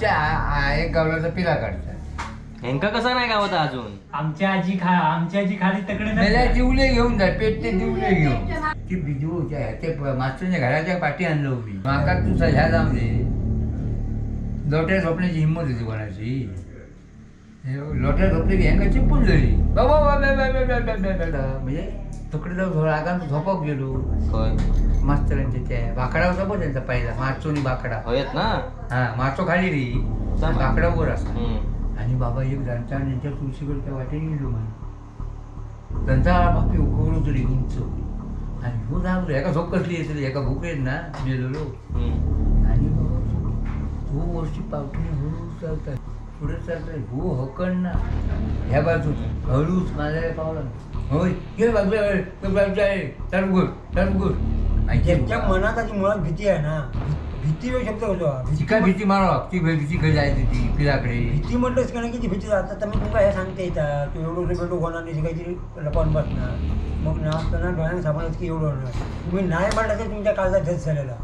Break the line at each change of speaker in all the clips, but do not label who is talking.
एक गावलाचा पिला काढतात.
हेंका कसा नाही गावात अजून.
आमची आजी खाली तकडे
त्याला दिवले घेऊन जाय पेट ते दिवले घेऊन ती बिजू ते मास्तरच्या घराच्या पाठी आणलं मी माका तू ह्या जाऊन दे. लोट्या झोपण्याची हिंमत होती कोणाची. लोट्या झोपली की ह्यांका चिपून झाली बाबा म्हणजे तुकडे जाऊन रागान झोपक गेलो. मास्तरांच्या त्या बाकडा होता बघ त्यांचा पहिला माचोनी बाकडा
होयत ना.
हा माचो खाली रे बाकडा वर असतो. आणि बाबा एक जाणता त्यांच्या तुळशीकडे त्या वाटेने गेलो मला त्यांचा बाकी उकळू तरी उंच आणि हो जागलो एका झोप कसली येते एका भूक येत ना मेलेलो. आणि बाबा हो वर्षी पावठीने हळूच चालतात पुढे चालताय हो हकण ना ह्या बाजू हळूच माझ्या पावला होय हे बाजू आहे तरगुड
त्यांच्या मनात आधी मुळात भीती आहे ना. भीती वेळ शब्द होतो
काय भीती मारा ती भीती खाली जायची ती पिलाकडे
भीती म्हटलंच का नाही की ती भीती जातात. तर मी तुमका हे सांगते येतात तू एवढं बेटो होणार नाही काहीतरी लपवून बसणार मग नाचताना डोळ्यानं सापडत की एवढं होणार. तुम्ही नाही म्हणलं तर तुमच्या काळजात धस झालेला.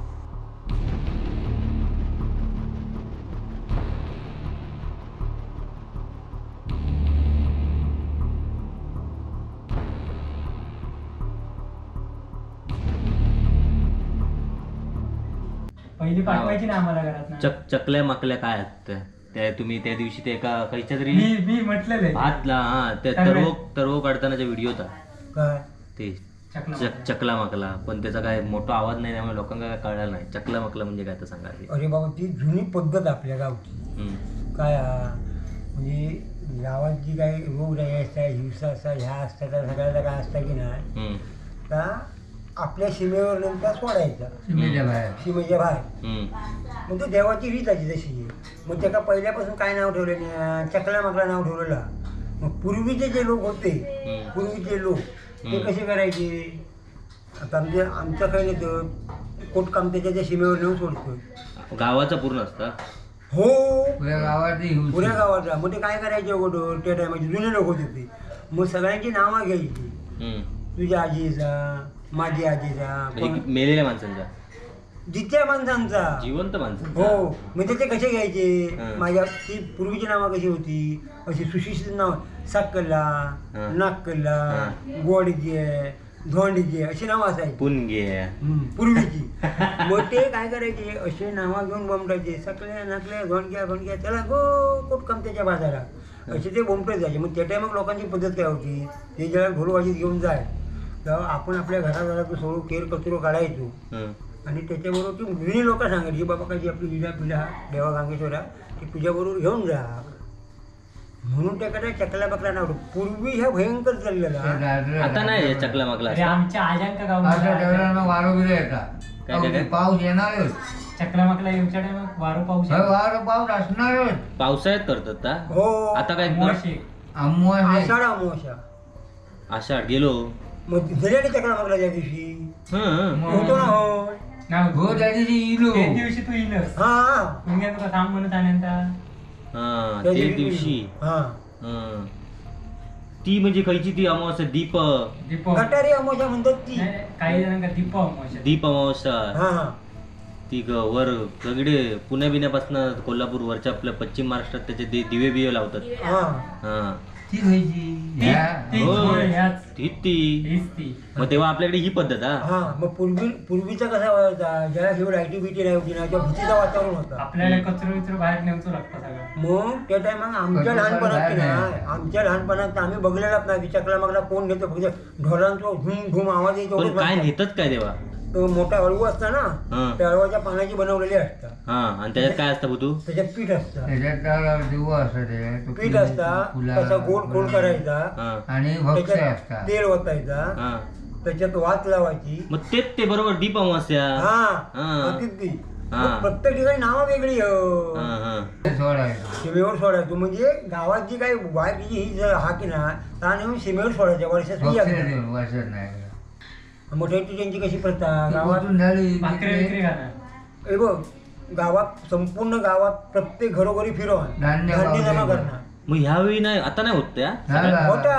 पहिली पाठवायची ना आम्हाला घरात.
चकल्या माकल्या काय आहेत त्या तुम्ही त्या दिवशी ते एका खायच्या तरी
मी म्हटलेलं
भातला ते तरव काढतानाचा व्हिडिओ होता
काय
ते चकला माकला पण त्याचा काय मोठा आवाज नाही त्यामुळे लोकांना काय कळलं नाही. चकला माकला म्हणजे काय तर सांगा.
अरे बाबा ती जुनी पद्धत आपल्या गावची काय म्हणजे गावात जी काही रोगराई असतात हिंसा असतात ह्या असतात त्या सगळ्याला काय असतात की नाही का आपल्या सीमेवर नेमका सोडायचा सीमेच्या बाहेर. मग ते देवाची रीत आहे तशी. मग त्याला पहिल्यापासून काय नाव ठेवलेलं चकला माकला नाव ठेवलेलं. मग पूर्वीचे जे लोक होते पूर्वीचे लोक ते कसे करायचे आता आमचं काही नाही कोटकाम त्याच्या सीमेवर नेऊन सोडतोय
गावाचा पूर्ण असता
हो
पुऱ्या
गावाचा. मग ते काय करायचे अगोदर त्या टायमाचे जुने लोक होते ते. मग सगळ्यांची नावं घ्यायची तुझ्या आजीचा माझी आजीचा
मेलेल्या माणसांचा
जित्या माणसांचा
जिवंत माणसांचा.
हो म्हणजे ते कसे घ्यायचे माझ्या ती पूर्वीची नावं कशी होती अशी सुशिक्षित नाव साकल्ला नाकल्ला गोडगे धोंडगे अशी नावं असायची
पुनगे
पूर्वीची. मग ते काय करायचे असे नावं घेऊन बोंबटायचे सकल्या नाकल्या धोंडग्या धोंडग्या त्याला गो कोटकाम त्याच्या बाजारात असे ते बोंबटत जायचे. मग त्या टायमात लोकांची पद्धत काय होती ते ज्याला ढोलवाजीत घेऊन जाय तेव्हा आपण आपल्या घराघरातून सोडू केर कचरो काढायचो आणि त्याच्याबरोबर ती जुनी लोक सांगायची बाबा काही आपली विजा पिढा देवा गांगेश्वरा ती तुझ्याबरोबर घेऊन जा म्हणून त्याकडे चकला बकला नाव. पूर्वी ह्या भयंकर चाललेला
आता नाही चकला माकला.
आमच्या आजांका गाव
वारो बिरो येतात पाऊस येणारच.
चकला माकला येऊच्या टायमात वारो
पाऊस असणारच.
पावसाळ्यात करतात का
हो
आता काय
आषाढ अमावस्या
आषाढ गेलो
मग झाले चकला माकला त्या दिवशी होतो ना
हो त्या दिवशी इलो
दिवशी तू येईलच तुला थांब म्हणत आनंदा
त्या दिवशी ती म्हणजे खायची ती अमावस्या दीप
गटारी अमावस्या म्हणतात ती
काही जणांना दीप
अमावस्या ती वर सगळे पुण्या बिण्यापासून कोल्हापूर वरच्या आपल्या पश्चिम महाराष्ट्रात त्याचे दिवे बिवे लावतात.
ती खायची
मग तेव्हा आपल्याकडे ही पद्धत
मग पूर्वीचा कसा व्हायचा ज्याला घेऊन ऍक्टिव्हिटी नाही होती ना किंवा भीतीचं वातावरण होतं
आपल्याला कचरो बाहेर नेऊच लागतं सगळं.
मग त्या टायमात आमच्या लहानपणात आम्ही बघलेलाच नाही की चकला मागला कोण घेतो फक्त ढोलांचा धूम धूम आवाज येतो.
काय नेतात काय तेव्हा
मोठा अळू असता ना त्या अळवाच्या पानाची बनवलेली असतात
आणि त्याच्यात काय असतं तू
त्याच्यात पीठ असतं पीठ असता त्याचा गोल गोल करायचा
आणि
तेल ओतायचा त्याच्यात वात लावायची.
मग तेच ते बरोबर दीप अमावस्या
प्रत्येक ठिकाणी नावं वेगळी सीमेवर सोडायचो म्हणजे गावात जी काही बायकीची ही हा की ना त्या नेऊन सीमेवर सोडायच्या वर्षात
नाही.
मोठ्या त्यांची कशी प्रथा गावात बघ गावात संपूर्ण गावात प्रत्येक घरोघरी फिरवून धान्य जमा करणार.
मग ह्यावेळी नाही आता नाही होत त्या
होता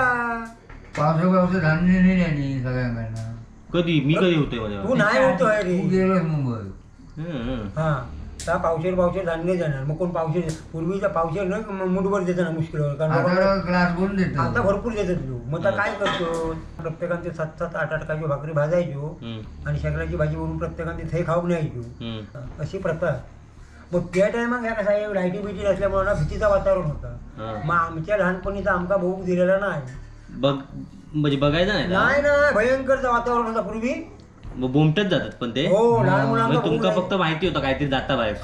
पावसा धान्य नाही सगळ्यांना
कधी मी कधी होते
तू नाही होतोय रे
गेलोस मुंबई
त्या पावशेर धान्य देणार. मग कोण पावशेर पूर्वीच्या पावशेर न मुठभर देतं ना मुश्किल, कारण
आता ग्लास भरून देतो.
आता भरपूर देतात लोक. मग आता काय करतो, प्रत्येकाने 7-7, 8-8 काची भाकरी भाजायचो आणि शेकड्याची भाजी भरून प्रत्येकाने थंय खाऊन न्यायचो. अशी प्रथा. मग त्या टायमाक ह्या कसा लाईटी बिटी नसल्यामुळे ना भीतीचं वातावरण होतं. मग आमच्या लहानपणीचा आमका भोग दिलेला नाही.
म्हणजे बघायचं नाही
नाही भयंकरचं वातावरण होता पूर्वी.
बोमटच जातात पण ते.
हो, लहान मुलांना
तुमका फक्त माहिती होतं काहीतरी जाता बाहेर.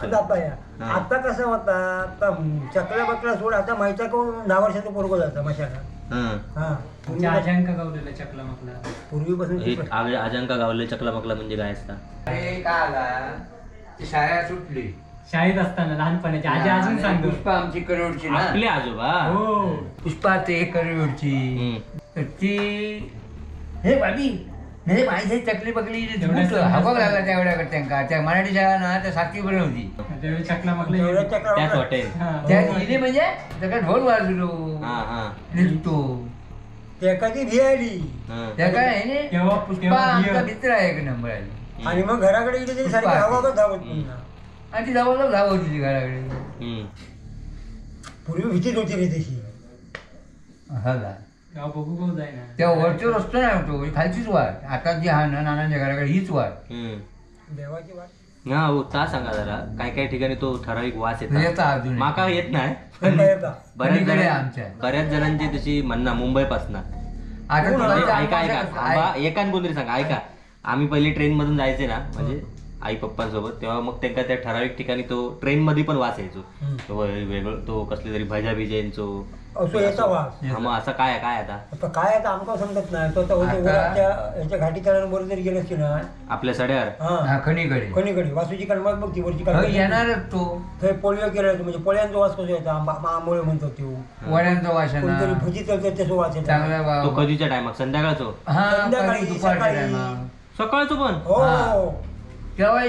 आता कसं होता, आता चकल्या बकल्या सोड, आता माहिती कोण 10 वर्षाचं पोरगं जातं मशाला.
तुमच्या आजांका गावलेला चकला मकला
पूर्वीपासून
अजंका गावले चकला मकला म्हणजे काय असता?
अरे काय आला ती शाळा सुटली
शाळेत असताना लहानपणाची आजी अजून सांगतो.
पुष्पा आमची करिवडची ना,
आपले आजोबा.
हो,
पुष्पा ते करिवडची. तर ती हे बाबी म्हणजे माझी चकली बकली हवा लागला त्यावेळेला त्यांना. त्या मराठी शाळा ना त्या 7वी पर्यंत होती.
त्यावेळी चकला मकला
त्याच हॉटेल
त्यात गेली म्हणजे त्याला ढोल वाजलो निघतो.
त्या कधी भी आली
त्या काय पुष्पा आमचा मित्र आहे, एक नंबर आली.
आणि मग घराकडे गेली तरी सारखी हवागत धावत पुन्हा.
आणि ती जवळ धाव होती घराकडे.
पूर्वी भीतीच होती रे तशी.
हा का
गाव बघू बघू जाय ना.
त्या वरचा रस्ता नाही होतो, खालचीच वाट. आता जी हा ना नानांच्या घराकडे हीच वाट.
देवाची वाट.
हा हो, ता सांगा जरा. काही ठिकाणी तो ठराविक वास येतो.
येता अजून
माका येत नाही. बऱ्याच जणांची तशी म्हणणं मुंबईपासून.
आता
ऐका एकान कोणतरी सांगा. ऐका, आम्ही पहिले ट्रेन मधून जायचे ना, म्हणजे आई पप्पांसोबत, तेव्हा मग त्यांना त्या ठराविक ठिकाणी तो ट्रेन मध्ये पण वास यायचो. तो वेगळं, तो कसले तरी भजा बिजांचो
असं याचा वास.
मग असं काय आता
आता काय आता आमका समजत नाही. तो याच्या घाटी तळ्यांबरोबर जरी गेलं की ना
आपल्या सड्यावर
खणीकडे
वासूची कणमाग बघ ती वरची कणमाग
येणारच तो.
थंय पोळीवर केलं म्हणजे पोळ्यांचा वास कसा येतो, आंबोळे म्हणतो तो.
वड्यांचा वास
कोणतरी भजी तळतात त्याचा वास येतो.
चांगला
तो कधीच्या टायमात? संध्याकाळचो?
संध्याकाळी, सकाळी.
सकाळचो पण?
हो,
केव्हा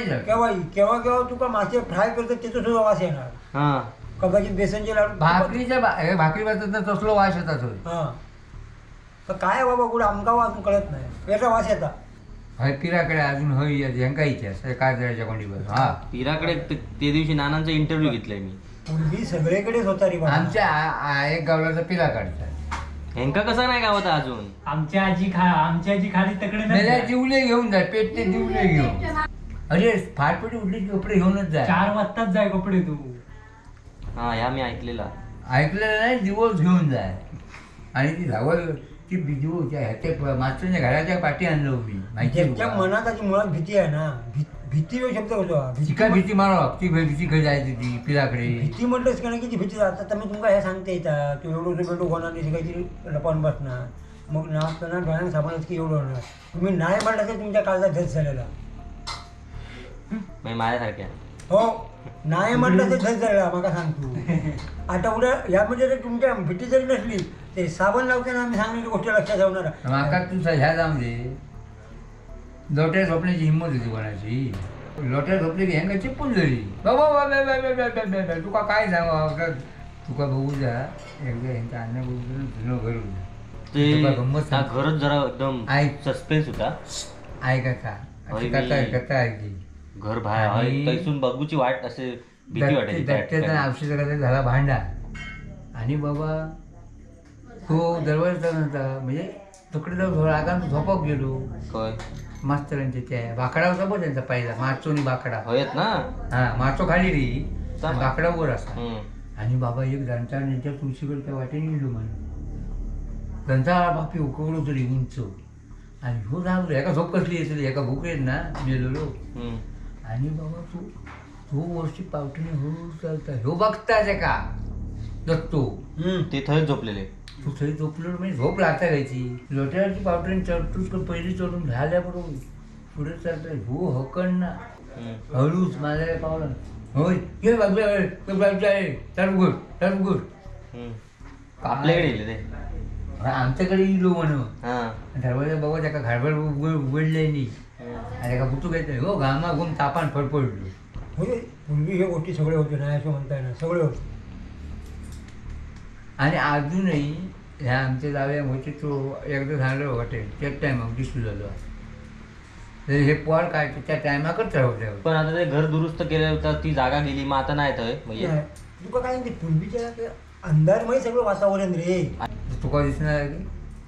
केव्हा तुका मासे फ्राय करतात त्याचा सुद्धा वास येणार. कदाचित बेसनचे लाडू
भाकरी बसतात तसलो वास येतात.
तर काय बाबा कुठे आमका वास कळत नाही, याचा वास येतात.
पिराकडे अजून ह्यांका इतिहास काय करायच्या कोंडीवर. हा,
पिराकडे ते दिवशी नानांचा इंटरव्ह्यू घेतलाय मी.
पूर्वी सगळीकडेच होता रे.
आमच्या एक गावला पिरा काढतात.
ह्यांका कसा नाही गावात अजून?
आमची आजी खाली तकडे
दिवले घेऊन जाय, पेटते दिवले घेऊन. अरे फाटपेटी उठली कपडे घेऊनच जाय.
4 वाजताच जाय कपडे तू.
हा, या मी ऐकलेलं
नाही, दिवस घेऊन जाय. आणि ती धावल ती बिजू मास्तरच्या घराच्या पाठी आणलं मी माहिती.
मनात आधी मुळात भीती आहे ना. भीती शब्द होतो.
भीती मारा ती भीती खाली जायची ती पिराकडे.
भीती म्हटलंच का नाही की ती भीती जातात. तर मी तुमका हे सांगते येतात की एवढं बेटो होणार नाही, काहीतरी लपवून बसणार. मग नाव करणार डोळ्यानं सापडत की एवढं होणार. तुम्ही नाही म्हटलं तर तुमच्या काळजात धस झालेला.
माझ्यासारख्या.
हो, नाही म्हटलं तर धस झालेला मला सांगतो. आता उद्या यामध्ये जर तुमच्या भीती जरी नसली ते साबण लावताना आम्ही सांगण्याची गोष्ट लक्षात ठेवणार.
माका तू ह्या जाऊन दे. लोट्या झोपण्याची हिंमत होती कोणाची. लोट्या झोपली की ह्यांना चिपून जरी बाबा तुका काय सांगा. तुका बघू जा एकदा ह्यांचा अन्न बघू घरू
घरच जरा एकदम सस्पेन्स होता.
ऐका ऐकी
घर बाहेर बघूची वाट असे भीती वाटायची.
औषध झाला भांडा आणि बाबा तो दरवाजा नव्हता म्हणजे तिकडे जाऊन रागानं झोपक गेलो. मास्तरांच्या त्या बाकडा होता बघ त्यांचा पहिला माचोनी बाकडा
होत ना.
हा, माचो खाली रे बाकडा वर असा. आणि बाबा एक जाणता त्यांच्या तुळशीकडच्या वाटेने गेलो म्हणे. त्यांचा बापी उकवलो तरी उंच. आणि हो लागलो एका झोप कसली येते एका भूक येत ना मेलो. आणि बाबा तू वर्षी पावटीने हो चालता हो बघताच का दत्तो
ते थंच झोपलेले.
तू थंय झोपलो म्हणजे झोप लागता घ्यायची. लोट्यावरची पावटीने चढतोच पहिली चढून झाल्याबरोबर पुढे चालतंय हो हकण ना हळूच माझ्या पावला. होय हे टरगुड
आपल्याकडे येईल ते.
आमच्याकडे येलो म्हणून दरवाजा बघा त्याका घाडबड उघडले नाही. आणि एका बुटू घ्यायचं हो घामा घुम तापान फडफडलो.
म्हणजे पूर्वी हे गोष्टी सगळे होते नाही असं म्हणताय ना, सगळे होते. आणि
अजूनही ह्या आमच्या जाव्या होते तो एकदा झालं हॉटेल त्याच टायमाक दिसलो झालो. तर हे पोर काय त्या टायमाकच राहू
पण आता ते घर दुरुस्त केलं तर ती जागा गेली मग आता नाही थंय म्हणजे
तुका काय ते पूर्वीच्या ते अंधारमय सगळं वातावरण रे.
तुका दिसणार की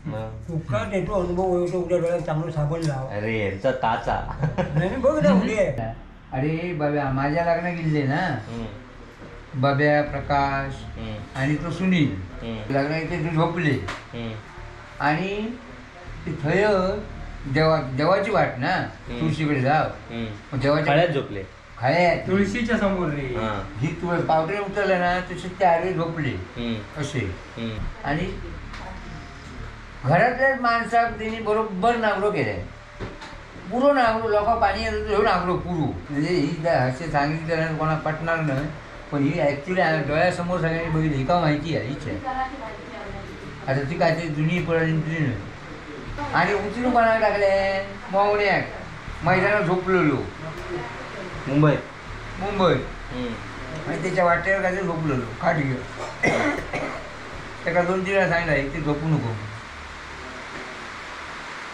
मग.
तुका त्याचा अनुभव येतो उद्या डोळ्यात चांगलं साबण लाव.
अरे यांचा ताचा
नाही बघ ना उद्या
अरे बाब्या माझ्या लग्न गेले ना बाब्या प्रकाश आणि तो सुनील लग्न इथे ते झोपले आणि ते थय देवाची वाट ना तुळशीकडे जाव देवाच्या
खळ्यात झोपले
खाय
तुळशीच्या समोर रे.
ही तुळ पावडर उतरले ना तसे ते आरे झोपले असे आणि घरातल्याच माणसाक त्यांनी बरोबर नांगरो केले पुरो नांगरो लोक पाणी येतं घेऊन नांगरो पुरू म्हणजे ही असे सांगितलं ना कोणा पटणार नाही पण ही ॲक्च्युली डोळ्यासमोर सगळ्यांनी बघितली ही का माहिती आहे हीच आहे. आता ती काय ते जुनी पडली नाही आणि उचलून कोणाला टाकले मोवण्याक मैदानात झोपलेलो मुंबईत आणि त्याच्या वाटेवर काय ते झोपलेलो खाट घेऊन त्याला 2-3 वेळा सांगितलं ते झोपू नको.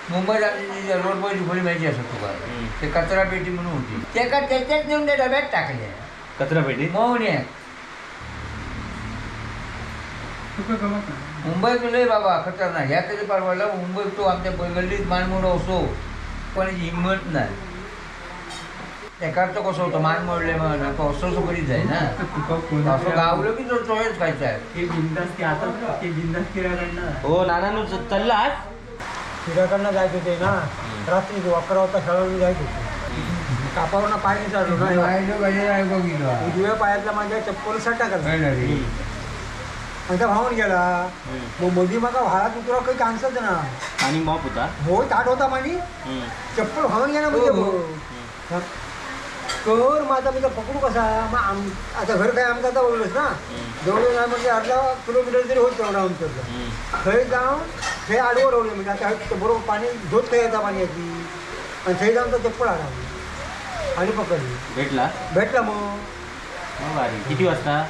मुंबईत आपली रोडवरची खोली माहिती असत तुका ते कचरा पेटी म्हणून होती त्याच्यात नेऊन त्या डब्यात टाकल्या
कचरा पेटी
मोवण्याक.
तुका गमत नाही.
मुंबईत लय बाबा खतरनाक ह्या तरी परवडला मुंबईत तो आमच्या गल्लीत मानमोड असो कोणाची हिंमत नाही एकाचं कसं होतं मान मोडले मग असं करीत जाय ना असं गावलं की तो चोळच खायचा आहे.
ते बिंदास आता ते बिंदास किराकडनं
हो नाना चाललास
फिराकडनं जायचं होते ना रात्री 11 वाजता शाळेवर जायचं होते कापावरनं पाय नाही चाललो ना उजव्या पायातला माझ्या चप्पल सट्टा करता माझा भावून गेला मग मोदी माका भाडात उतरा काही चान्सच ना
आणि मॉप होता
हो ताट होता माझी चप्पल भावून गेला म्हणजे कर माझा मी पकडू कसा मग आता घर काय आमचं आता बोललोच ना जवळ नाही म्हणजे अर्धा किलोमीटर तरी होत तेवढा आमचं थंय जाऊन थंय आडवं रोवले म्हणजे आता बरोबर पाणी धोत थंय येता पाण्याची आणि थंय जाऊन तर चप्पल आला आणि पकडली भेटला मग
भारी. किती वाजता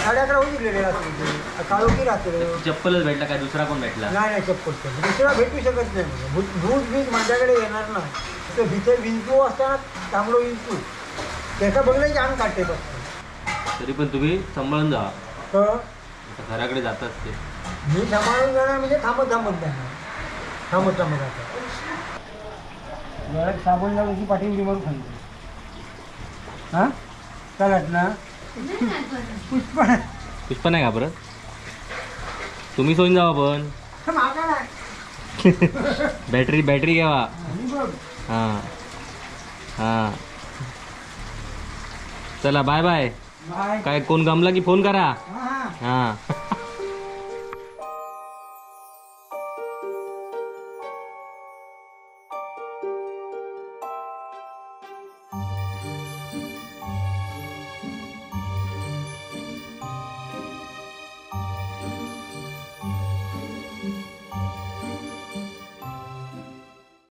11:30 होती गेले रात्री काळोखी रात्री
चप्पलच भेटला काय दुसरा कोण भेटला
नाही चप्पल दुसरा भेटू शकत नाही भूत बीज माझ्याकडे येणार ना तर भीतर विंचू असताना चांगलं विंचू त्याचा बघलं की अंग काढते फक्त.
तरी पण तुम्ही सांभाळून जा
तर
घराकडे जातात ते
मी सांभाळून जाणार म्हणजे थांबत जाणार आता घरात साबण लावून की पाठींची मारून खाल्ली हां चालत ना
पुष्पा नाही घाबरत तुम्ही सोयीन जावा पण बॅटरी घ्यावा हां चला बाय बाय काय कोण गमला की फोन करा हां